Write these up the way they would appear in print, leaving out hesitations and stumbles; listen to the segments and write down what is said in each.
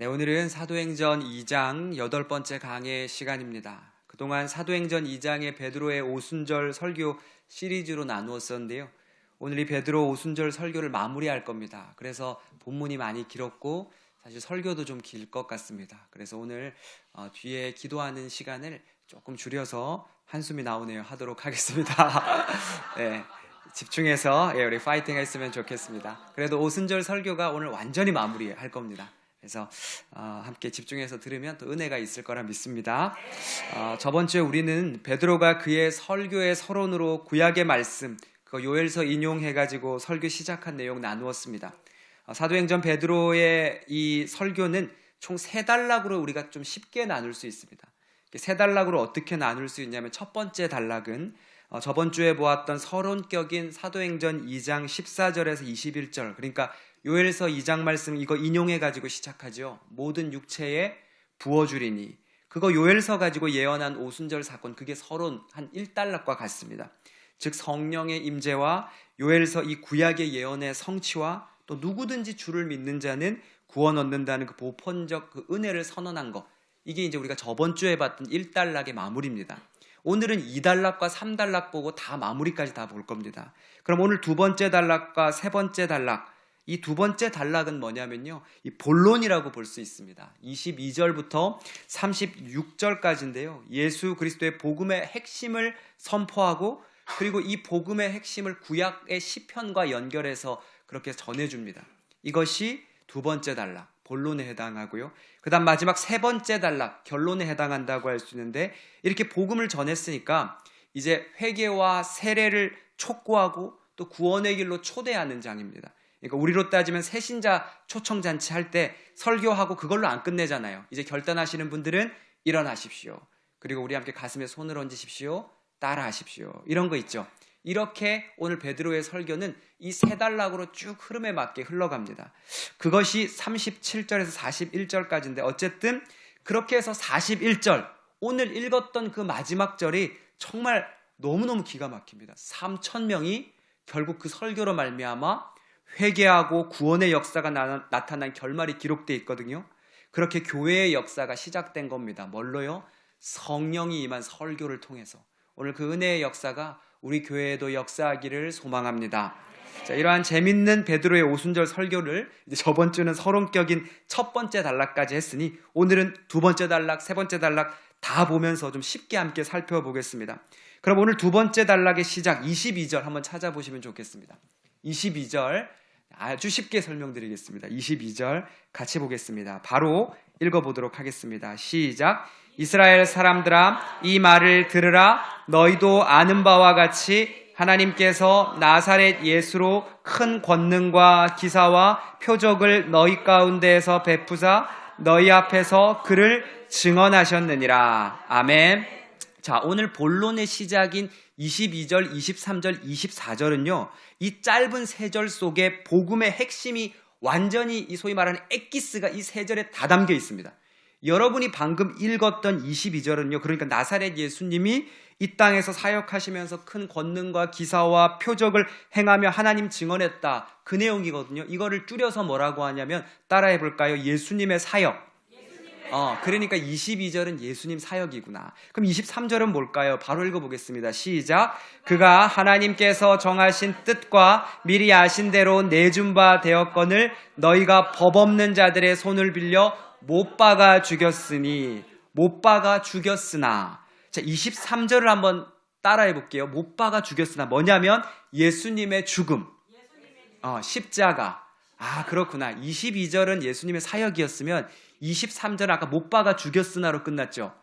네, 오늘은 사도행전 2장 8번째 강의 시간입니다. 그동안 사도행전 2장의 베드로의 오순절 설교 시리즈로 나누었었는데요. 오늘 이 베드로 오순절 설교를 마무리할 겁니다. 그래서 본문이 많이 길었고 사실 설교도 좀 길 것 같습니다. 그래서 오늘 뒤에 기도하는 시간을 조금 줄여서 한숨이 나오네요. 하도록 하겠습니다. 네, 집중해서 우리 파이팅 했으면 좋겠습니다. 그래도 오순절 설교가 오늘 완전히 마무리할 겁니다. 그래서 함께 집중해서 들으면 또 은혜가 있을 거라 믿습니다. 저번 주에 우리는 베드로가 그의 설교의 서론으로 구약의 말씀, 그 요엘서 인용해가지고 설교 시작한 내용 나누었습니다. 사도행전 베드로의 이 설교는 총 3단락으로 우리가 좀 쉽게 나눌 수 있습니다. 3단락으로 어떻게 나눌 수 있냐면 첫 번째 단락은 저번 주에 보았던 서론격인 사도행전 2장 14절에서 21절, 그러니까 요엘서 2장 말씀 이거 인용해가지고 시작하죠. 모든 육체에 부어주리니, 그거 요엘서 가지고 예언한 오순절 사건, 그게 서론 한 1단락과 같습니다. 즉 성령의 임재와 요엘서 이 구약의 예언의 성취와 또 누구든지 주를 믿는 자는 구원 얻는다는 그 보편적 그 은혜를 선언한 것, 이게 이제 우리가 저번 주에 봤던 1단락의 마무리입니다. 오늘은 2단락과 3단락 보고 다 마무리까지 다 볼 겁니다. 그럼 오늘 두 번째 단락과 세 번째 단락, 이 두 번째 단락은 뭐냐면요, 이 본론이라고 볼 수 있습니다. 22절부터 36절까지인데요. 예수 그리스도의 복음의 핵심을 선포하고, 그리고 이 복음의 핵심을 구약의 시편과 연결해서 그렇게 전해줍니다. 이것이 두 번째 단락, 본론에 해당하고요. 그 다음 마지막 세 번째 단락, 결론에 해당한다고 할 수 있는데, 이렇게 복음을 전했으니까 이제 회개와 세례를 촉구하고 또 구원의 길로 초대하는 장입니다. 그러니까 우리로 따지면 새신자 초청잔치 할 때 설교하고 그걸로 안 끝내잖아요. 이제 결단하시는 분들은 일어나십시오. 그리고 우리 함께 가슴에 손을 얹으십시오. 따라하십시오. 이런 거 있죠. 이렇게 오늘 베드로의 설교는 이 3단락으로 쭉 흐름에 맞게 흘러갑니다. 그것이 37절에서 41절까지인데, 어쨌든 그렇게 해서 41절, 오늘 읽었던 그 마지막 절이 정말 너무너무 기가 막힙니다. 3,000명이 결국 그 설교로 말미암아 회개하고 구원의 역사가 나타난 결말이 기록되어 있거든요. 그렇게 교회의 역사가 시작된 겁니다. 뭘로요? 성령이 임한 설교를 통해서. 오늘 그 은혜의 역사가 우리 교회에도 역사하기를 소망합니다. 자, 이러한 재밌는 베드로의 오순절 설교를 이제 저번 주는 서론격인 첫 번째 단락까지 했으니, 오늘은 두 번째 단락, 세 번째 단락 다 보면서 좀 쉽게 함께 살펴보겠습니다. 그럼 오늘 두 번째 단락의 시작 22절 한번 찾아보시면 좋겠습니다. 22절 아주 쉽게 설명드리겠습니다. 22절 같이 보겠습니다. 바로 읽어보도록 하겠습니다. 시작. 이스라엘 사람들아, 이 말을 들으라. 너희도 아는 바와 같이 하나님께서 나사렛 예수로 큰 권능과 기사와 표적을 너희 가운데에서 베푸사 너희 앞에서 그를 증언하셨느니라. 아멘. 자, 오늘 본론의 시작인 22절, 23절, 24절은요, 이 짧은 3절 속에 복음의 핵심이 완전히 이 소위 말하는 엑기스가 이 3절에 다 담겨 있습니다. 여러분이 방금 읽었던 22절은요, 그러니까 나사렛 예수님이 이 땅에서 사역하시면서 큰 권능과 기사와 표적을 행하며 하나님 증언했다, 그 내용이거든요. 이거를 줄여서 뭐라고 하냐면, 따라해 볼까요? 예수님의 사역. 그러니까 22절은 예수님 사역이구나. 그럼 23절은 뭘까요? 바로 읽어보겠습니다. 시작. 그가 하나님께서 정하신 뜻과 미리 아신 대로 내준 바 되었거늘 너희가 법 없는 자들의 손을 빌려 못 박아 죽였으니. 못 박아 죽였으나. 자, 23절을 한번 따라해 볼게요. 못 박아 죽였으나 뭐냐면 예수님의 죽음, 십자가. 그렇구나. 22절은 예수님의 사역이었으면 23절은 아까 못 박아 죽였으나로 끝났죠.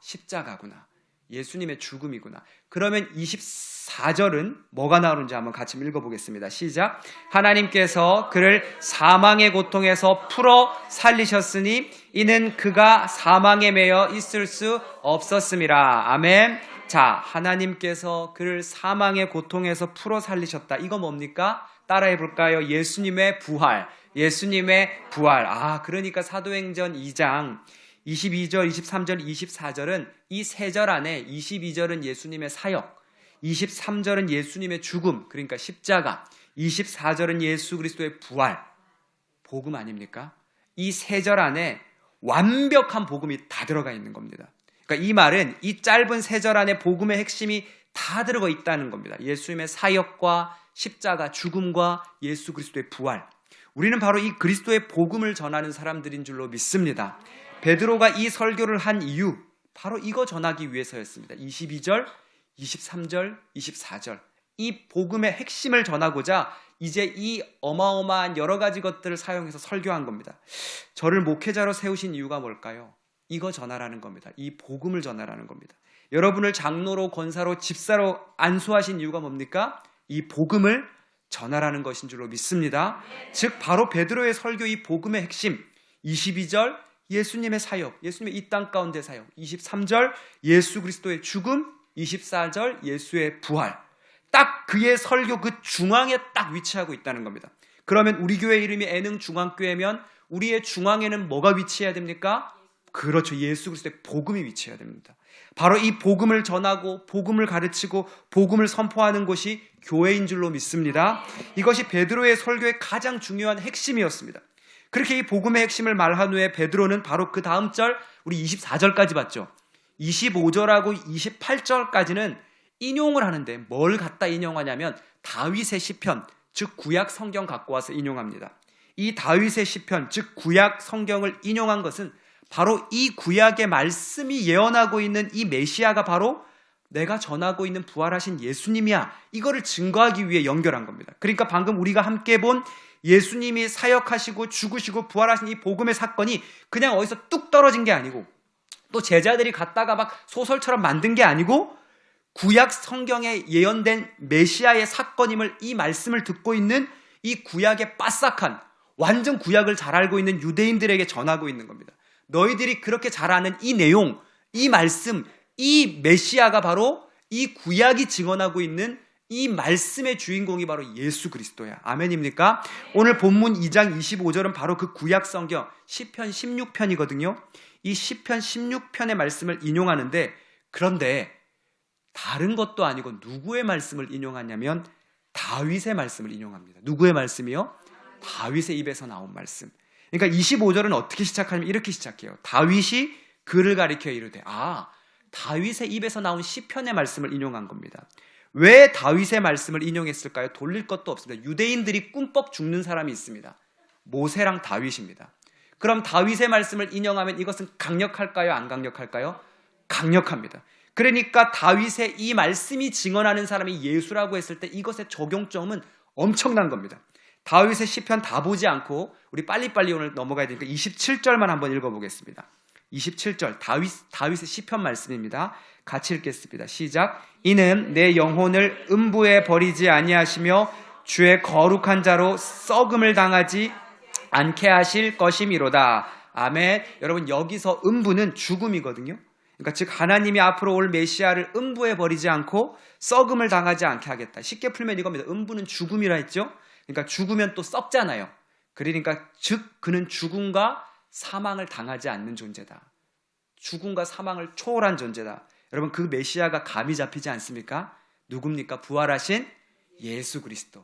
십자가구나. 예수님의 죽음이구나. 그러면 24절은 뭐가 나오는지 한번 같이 읽어보겠습니다. 시작. 하나님께서 그를 사망의 고통에서 풀어 살리셨으니 이는 그가 사망에 매여 있을 수 없었음이라. 아멘. 자, 하나님께서 그를 사망의 고통에서 풀어 살리셨다. 이거 뭡니까? 따라해 볼까요? 예수님의 부활. 예수님의 부활. 그러니까 사도행전 2장 22절, 23절, 24절은 이 3절 안에 22절은 예수님의 사역, 23절은 예수님의 죽음, 그러니까 십자가, 24절은 예수 그리스도의 부활, 복음 아닙니까? 이 세 절 안에 완벽한 복음이 다 들어가 있는 겁니다. 그러니까 이 말은 이 짧은 세 절 안에 복음의 핵심이 다 들어가 있다는 겁니다. 예수님의 사역과 십자가, 죽음과 예수 그리스도의 부활. 우리는 바로 이 그리스도의 복음을 전하는 사람들인 줄로 믿습니다. 베드로가 이 설교를 한 이유, 바로 이거 전하기 위해서였습니다. 22절, 23절, 24절. 이 복음의 핵심을 전하고자 이제 이 어마어마한 여러 가지 것들을 사용해서 설교한 겁니다. 저를 목회자로 세우신 이유가 뭘까요? 이거 전하라는 겁니다. 이 복음을 전하라는 겁니다. 여러분을 장로로, 권사로, 집사로 안수하신 이유가 뭡니까? 이 복음을 전하라는 것인 줄로 믿습니다. 즉 바로 베드로의 설교 이 복음의 핵심 22절 예수님의 사역, 예수님의 이 땅 가운데 사역, 23절 예수 그리스도의 죽음, 24절 예수의 부활. 딱 그의 설교 그 중앙에 딱 위치하고 있다는 겁니다. 그러면 우리 교회 이름이 애능중앙교회면 우리의 중앙에는 뭐가 위치해야 됩니까? 그렇죠. 예수 그리스도의 복음이 위치해야 됩니다. 바로 이 복음을 전하고 복음을 가르치고 복음을 선포하는 곳이 교회인 줄로 믿습니다. 이것이 베드로의 설교의 가장 중요한 핵심이었습니다. 그렇게 이 복음의 핵심을 말한 후에 베드로는 바로 그 다음 절 우리 24절까지 봤죠. 25절하고 28절까지는 인용을 하는데 뭘 갖다 인용하냐면 다윗의 시편, 즉 구약 성경 갖고 와서 인용합니다. 이 다윗의 시편, 즉 구약 성경을 인용한 것은 바로 이 구약의 말씀이 예언하고 있는 이 메시아가 바로 내가 전하고 있는 부활하신 예수님이야. 이거를 증거하기 위해 연결한 겁니다. 그러니까 방금 우리가 함께 본 예수님이 사역하시고 죽으시고 부활하신 이 복음의 사건이 그냥 어디서 뚝 떨어진 게 아니고 또 제자들이 갖다가 막 소설처럼 만든 게 아니고 구약 성경에 예언된 메시아의 사건임을 이 말씀을 듣고 있는 이 구약의 빠삭한 완전 구약을 잘 알고 있는 유대인들에게 전하고 있는 겁니다. 너희들이 그렇게 잘 아는 이 내용, 이 말씀, 이 메시아가 바로 이 구약이 증언하고 있는 이 말씀의 주인공이 바로 예수 그리스도야. 아멘입니까? 오늘 본문 2장 25절은 바로 그 구약 성경 시편 16편이거든요. 이 시편 16편의 말씀을 인용하는데 그런데 다른 것도 아니고 누구의 말씀을 인용하냐면 다윗의 말씀을 인용합니다. 누구의 말씀이요? 다윗의 입에서 나온 말씀. 그러니까 25절은 어떻게 시작하냐면 이렇게 시작해요. 다윗이 그를 가리켜 이르되 다윗의 입에서 나온 시편의 말씀을 인용한 겁니다. 왜 다윗의 말씀을 인용했을까요? 돌릴 것도 없습니다. 유대인들이 꿈뻑 죽는 사람이 있습니다. 모세랑 다윗입니다. 그럼 다윗의 말씀을 인용하면 이것은 강력할까요? 안 강력할까요? 강력합니다. 그러니까 다윗의 이 말씀이 증언하는 사람이 예수라고 했을 때 이것의 적용점은 엄청난 겁니다. 다윗의 시편 다 보지 않고 우리 빨리빨리 오늘 넘어가야 되니까 27절만 한번 읽어보겠습니다. 27절 다윗의 시편 말씀입니다. 같이 읽겠습니다. 시작. 이는 내 영혼을 음부에 버리지 아니하시며 주의 거룩한 자로 썩음을 당하지 않게 하실 것이미로다. 아멘. 여러분 여기서 음부는 죽음이거든요. 그러니까 즉 하나님이 앞으로 올 메시아를 음부에 버리지 않고 썩음을 당하지 않게 하겠다. 쉽게 풀면 이겁니다. 음부는 죽음이라 했죠. 그러니까 죽으면 또 썩잖아요. 그러니까 즉 그는 죽음과 사망을 당하지 않는 존재다. 죽음과 사망을 초월한 존재다. 여러분 그 메시아가 감이 잡히지 않습니까? 누굽니까? 부활하신 예수 그리스도.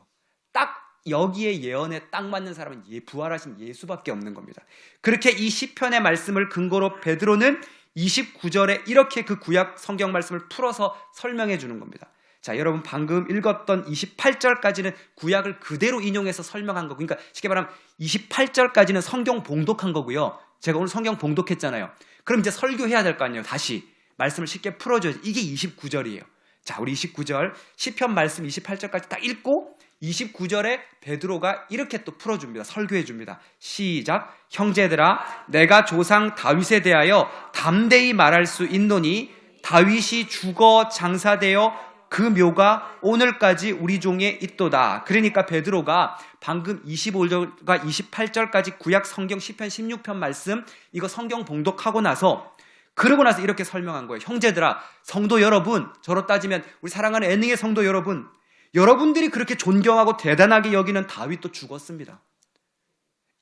딱 여기에 예언에 딱 맞는 사람은 부활하신 예수밖에 없는 겁니다. 그렇게 이 시편의 말씀을 근거로 베드로는 29절에 이렇게 그 구약 성경 말씀을 풀어서 설명해 주는 겁니다. 자, 여러분 방금 읽었던 28절까지는 구약을 그대로 인용해서 설명한 거고, 그러니까 쉽게 말하면 28절까지는 성경 봉독한 거고요. 제가 오늘 성경 봉독했잖아요. 그럼 이제 설교해야 될 거 아니에요. 다시 말씀을 쉽게 풀어줘야지. 이게 29절이에요. 자, 우리 29절 시편 말씀 28절까지 딱 읽고 29절에 베드로가 이렇게 또 풀어줍니다. 설교해줍니다. 시작. 형제들아, 내가 조상 다윗에 대하여 담대히 말할 수 있노니 다윗이 죽어 장사되어 그 묘가 오늘까지 우리 종에 있도다. 그러니까 베드로가 방금 25절과 28절까지 구약 성경 시편 16편 말씀 이거 성경 봉독하고 나서 그러고 나서 이렇게 설명한 거예요. 형제들아, 성도 여러분, 저로 따지면 우리 사랑하는 애능의 성도 여러분, 여러분들이 그렇게 존경하고 대단하게 여기는 다윗도 죽었습니다.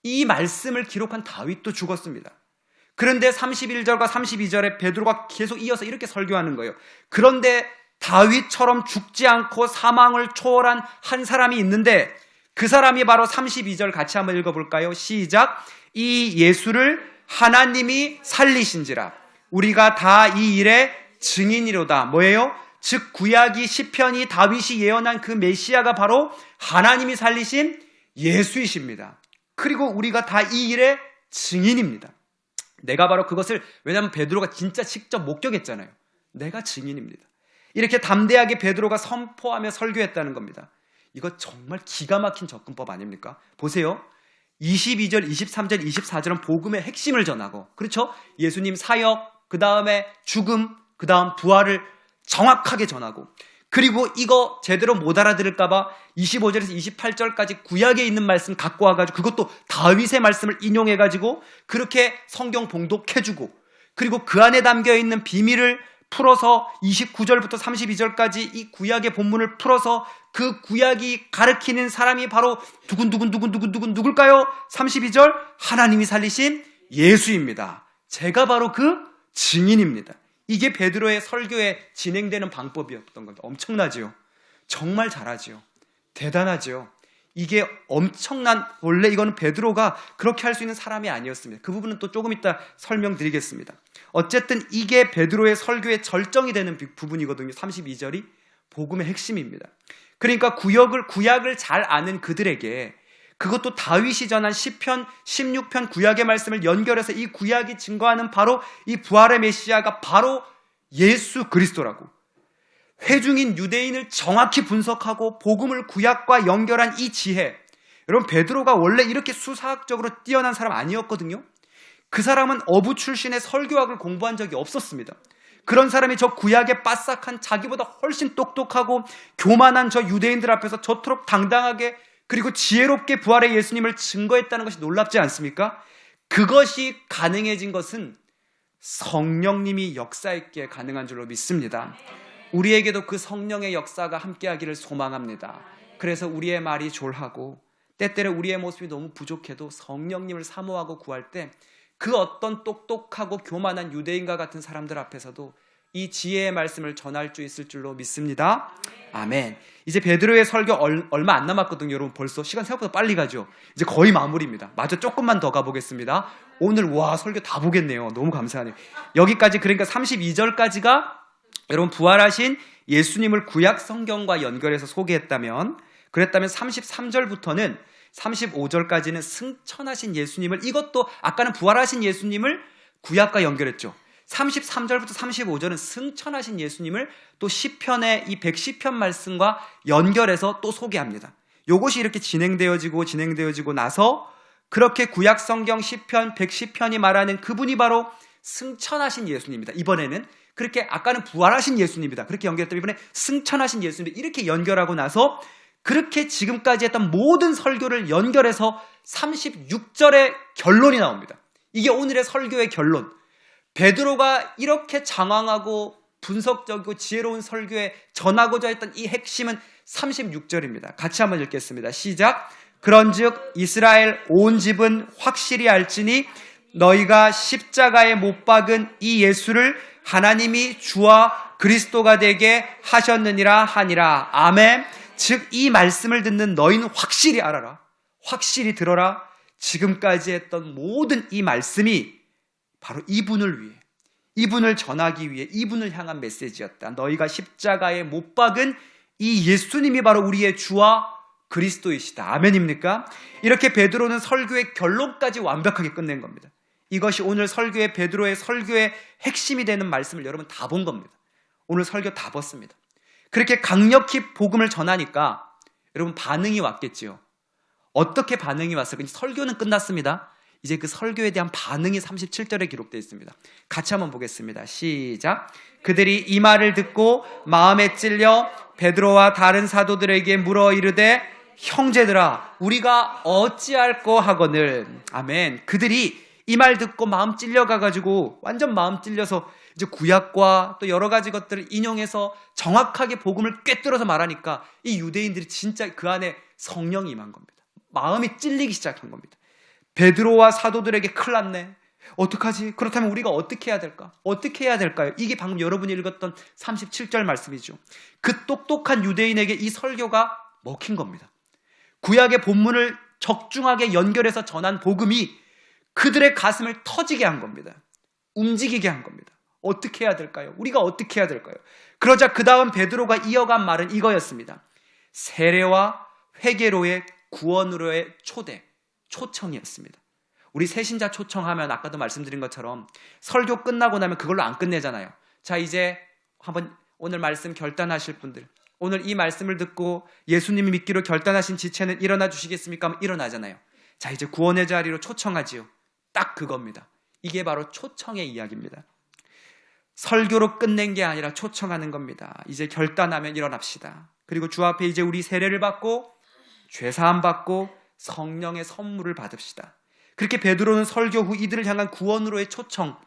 이 말씀을 기록한 다윗도 죽었습니다. 그런데 31절과 32절에 베드로가 계속 이어서 이렇게 설교하는 거예요. 그런데 다윗처럼 죽지 않고 사망을 초월한 한 사람이 있는데 그 사람이 바로 32절 같이 한번 읽어볼까요? 시작. 이 예수를 하나님이 살리신지라 우리가 다 이 일의 증인이로다. 뭐예요? 즉 구약이 시편이 다윗이 예언한 그 메시아가 바로 하나님이 살리신 예수이십니다. 그리고 우리가 다 이 일의 증인입니다. 내가 바로 그것을, 왜냐하면 베드로가 진짜 직접 목격했잖아요. 내가 증인입니다. 이렇게 담대하게 베드로가 선포하며 설교했다는 겁니다. 이거 정말 기가 막힌 접근법 아닙니까? 보세요. 22절, 23절, 24절은 복음의 핵심을 전하고, 그렇죠? 예수님 사역, 그 다음에 죽음, 그 다음 부활을 정확하게 전하고, 그리고 이거 제대로 못 알아들을까봐 25절에서 28절까지 구약에 있는 말씀 갖고 와가지고 그것도 다윗의 말씀을 인용해가지고 그렇게 성경 봉독해주고, 그리고 그 안에 담겨있는 비밀을 풀어서 29절부터 32절까지 이 구약의 본문을 풀어서 그 구약이 가르치는 사람이 바로 누굴까요? 32절 하나님이 살리신 예수입니다. 제가 바로 그 증인입니다. 이게 베드로의 설교에 진행되는 방법이었던 겁니다. 엄청나지요? 정말 잘하지요? 대단하지요? 이게 엄청난, 원래 이거는 베드로가 그렇게 할 수 있는 사람이 아니었습니다. 그 부분은 또 조금 이따 설명드리겠습니다. 어쨌든 이게 베드로의 설교의 절정이 되는 부분이거든요. 32절이 복음의 핵심입니다. 그러니까 구약을 잘 아는 그들에게, 그것도 다윗이 전한 시편 16편 구약의 말씀을 연결해서 이 구약이 증거하는 바로 이 부활의 메시아가 바로 예수 그리스도라고, 회중인 유대인을 정확히 분석하고 복음을 구약과 연결한 이 지혜, 여러분 베드로가 원래 이렇게 수사학적으로 뛰어난 사람 아니었거든요. 그 사람은 어부 출신의 설교학을 공부한 적이 없었습니다. 그런 사람이 저 구약의 빠삭한, 자기보다 훨씬 똑똑하고 교만한 저 유대인들 앞에서 저토록 당당하게 그리고 지혜롭게 부활의 예수님을 증거했다는 것이 놀랍지 않습니까? 그것이 가능해진 것은 성령님이 역사했기에 가능한 줄로 믿습니다. 우리에게도 그 성령의 역사가 함께하기를 소망합니다. 그래서 우리의 말이 졸하고 때때로 우리의 모습이 너무 부족해도 성령님을 사모하고 구할 때 그 어떤 똑똑하고 교만한 유대인과 같은 사람들 앞에서도 이 지혜의 말씀을 전할 수 있을 줄로 믿습니다. 아멘. 이제 베드로의 설교 얼마 안 남았거든요. 여러분 벌써 시간 생각보다 빨리 가죠. 이제 거의 마무리입니다. 마저 조금만 더 가보겠습니다. 오늘 와 설교 다 보겠네요. 너무 감사하네요. 여기까지, 그러니까 32절까지가 여러분 부활하신 예수님을 구약 성경과 연결해서 소개했다면, 그랬다면 33절부터는 35절까지는 승천하신 예수님을, 이것도 아까는 부활하신 예수님을 구약과 연결했죠. 33절부터 35절은 승천하신 예수님을 또 시편의 이 110편 말씀과 연결해서 또 소개합니다. 이것이 이렇게 진행되어지고 나서 그렇게 구약 성경 시편 110편이 말하는 그분이 바로 승천하신 예수님입니다. 이번에는 그렇게, 아까는 부활하신 예수님이다 그렇게 연결했다면 이번에 승천하신 예수님 이렇게 연결하고 나서 그렇게 지금까지 했던 모든 설교를 연결해서 36절의 결론이 나옵니다. 이게 오늘의 설교의 결론. 베드로가 이렇게 장황하고 분석적이고 지혜로운 설교에 전하고자 했던 이 핵심은 36절입니다. 같이 한번 읽겠습니다. 시작. 그런즉 이스라엘 온 집은 확실히 알지니 너희가 십자가에 못 박은 이 예수를 하나님이 주와 그리스도가 되게 하셨느니라 하니라. 아멘. 즉 이 말씀을 듣는 너희는 확실히 알아라. 확실히 들어라. 지금까지 했던 모든 이 말씀이 바로 이분을 위해, 이분을 전하기 위해, 이분을 향한 메시지였다. 너희가 십자가에 못 박은 이 예수님이 바로 우리의 주와 그리스도이시다. 아멘입니까? 이렇게 베드로는 설교의 결론까지 완벽하게 끝낸 겁니다. 이것이 오늘 설교의, 베드로의 설교의 핵심이 되는 말씀을 여러분 다 본 겁니다. 오늘 설교 다 봤습니다. 그렇게 강력히 복음을 전하니까 여러분 반응이 왔겠지요. 어떻게 반응이 왔을까? 설교는 끝났습니다. 이제 그 설교에 대한 반응이 37절에 기록되어 있습니다. 같이 한번 보겠습니다. 시작. 그들이 이 말을 듣고 마음에 찔려 베드로와 다른 사도들에게 물어 이르되 형제들아 우리가 어찌할꼬 하거늘. 아멘. 그들이 이 말 듣고 마음 찔려가가지고 완전 마음 찔려서 이제 구약과 또 여러 가지 것들을 인용해서 정확하게 복음을 꿰뚫어서 말하니까 이 유대인들이 진짜 그 안에 성령이 임한 겁니다. 마음이 찔리기 시작한 겁니다. 베드로와 사도들에게 큰일 났네. 어떡하지? 그렇다면 우리가 어떻게 해야 될까? 어떻게 해야 될까요? 이게 방금 여러분이 읽었던 37절 말씀이죠. 그 똑똑한 유대인에게 이 설교가 먹힌 겁니다. 구약의 본문을 적중하게 연결해서 전한 복음이 그들의 가슴을 터지게 한 겁니다. 움직이게 한 겁니다. 어떻게 해야 될까요? 우리가 어떻게 해야 될까요? 그러자 그 다음 베드로가 이어간 말은 이거였습니다. 세례와 회개로의 구원으로의 초대, 초청이었습니다. 우리 새신자 초청하면 아까도 말씀드린 것처럼 설교 끝나고 나면 그걸로 안 끝내잖아요. 자, 이제 한번 오늘 말씀 결단하실 분들, 오늘 이 말씀을 듣고 예수님을 믿기로 결단하신 지체는 일어나 주시겠습니까? 하면 일어나잖아요. 자, 이제 구원의 자리로 초청하지요. 딱 그겁니다. 이게 바로 초청의 이야기입니다. 설교로 끝낸 게 아니라 초청하는 겁니다. 이제 결단하면 일어납시다. 그리고 주 앞에 이제 우리 세례를 받고 죄사함 받고 성령의 선물을 받읍시다. 그렇게 베드로는 설교 후 이들을 향한 구원으로의 초청,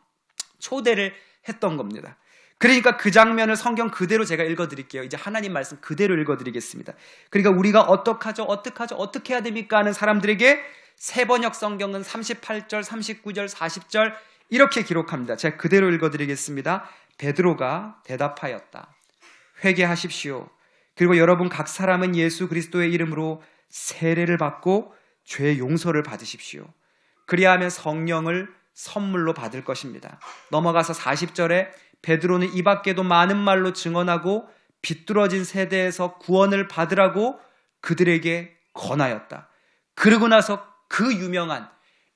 초대를 했던 겁니다. 그러니까 그 장면을 성경 그대로 제가 읽어드릴게요. 이제 하나님 말씀 그대로 읽어드리겠습니다. 그러니까 우리가 어떻게 해야 됩니까? 하는 사람들에게 새번역 성경은 38절, 39절, 40절 이렇게 기록합니다. 제가 그대로 읽어드리겠습니다. 베드로가 대답하였다. 회개하십시오. 그리고 여러분 각 사람은 예수 그리스도의 이름으로 세례를 받고 죄 용서를 받으십시오. 그리하면 성령을 선물로 받을 것입니다. 넘어가서 40절에 베드로는 이 밖에도 많은 말로 증언하고 비뚤어진 세대에서 구원을 받으라고 그들에게 권하였다. 그러고 나서 그 유명한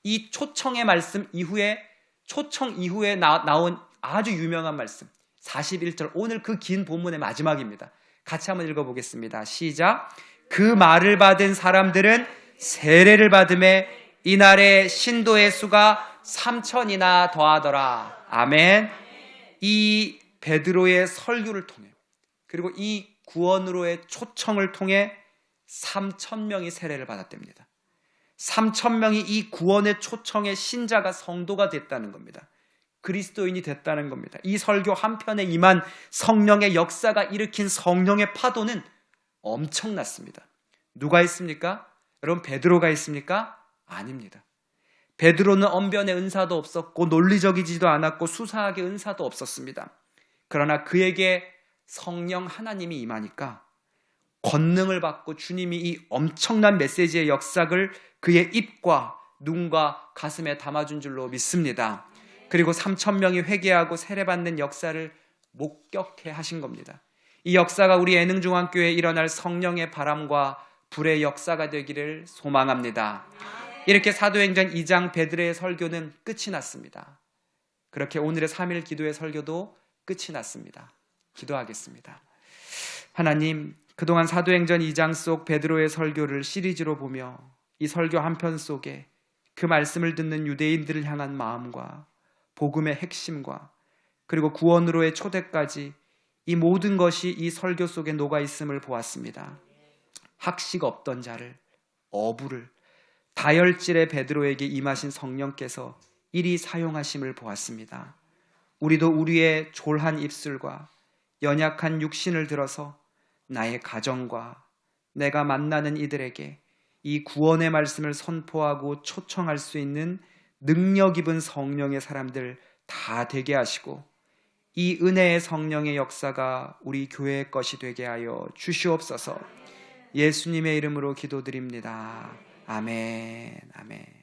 이 초청의 말씀 이후에 초청 이후에 나온 아주 유명한 말씀 41절, 오늘 그 긴 본문의 마지막입니다. 같이 한번 읽어보겠습니다. 시작. 그 말을 받은 사람들은 세례를 받음에 이날의 신도의 수가 3,000이나 더하더라. 아멘. 이 베드로의 설교를 통해 그리고 이 구원으로의 초청을 통해 3,000명이 세례를 받았답니다. 3,000명이 이 구원의 초청의 신자가 성도가 됐다는 겁니다. 그리스도인이 됐다는 겁니다. 이 설교 한편에 임한 성령의 역사가 일으킨 성령의 파도는 엄청났습니다. 누가 있습니까? 여러분 베드로가 있습니까? 아닙니다. 베드로는 언변의 은사도 없었고 논리적이지도 않았고 수사학의 은사도 없었습니다. 그러나 그에게 성령 하나님이 임하니까 권능을 받고 주님이 이 엄청난 메시지의 역사를 그의 입과 눈과 가슴에 담아준 줄로 믿습니다. 그리고 3,000명이 회개하고 세례받는 역사를 목격해 하신 겁니다. 이 역사가 우리 애능중앙교회에 일어날 성령의 바람과 불의 역사가 되기를 소망합니다. 이렇게 사도행전 2장 베드로의 설교는 끝이 났습니다. 그렇게 오늘의 3일 기도의 설교도 끝이 났습니다. 기도하겠습니다. 하나님, 그동안 사도행전 2장 속 베드로의 설교를 시리즈로 보며 이 설교 한편 속에 그 말씀을 듣는 유대인들을 향한 마음과 복음의 핵심과 그리고 구원으로의 초대까지 이 모든 것이 이 설교 속에 녹아 있음을 보았습니다. 학식 없던 자를, 어부를, 다혈질의 베드로에게 임하신 성령께서 이리 사용하심을 보았습니다. 우리도 우리의 졸한 입술과 연약한 육신을 들어서 나의 가정과 내가 만나는 이들에게 이 구원의 말씀을 선포하고 초청할 수 있는 능력 입은 성령의 사람들 다 되게 하시고 이 은혜의 성령의 역사가 우리 교회의 것이 되게 하여 주시옵소서. 예수님의 이름으로 기도드립니다. 아멘. 아멘.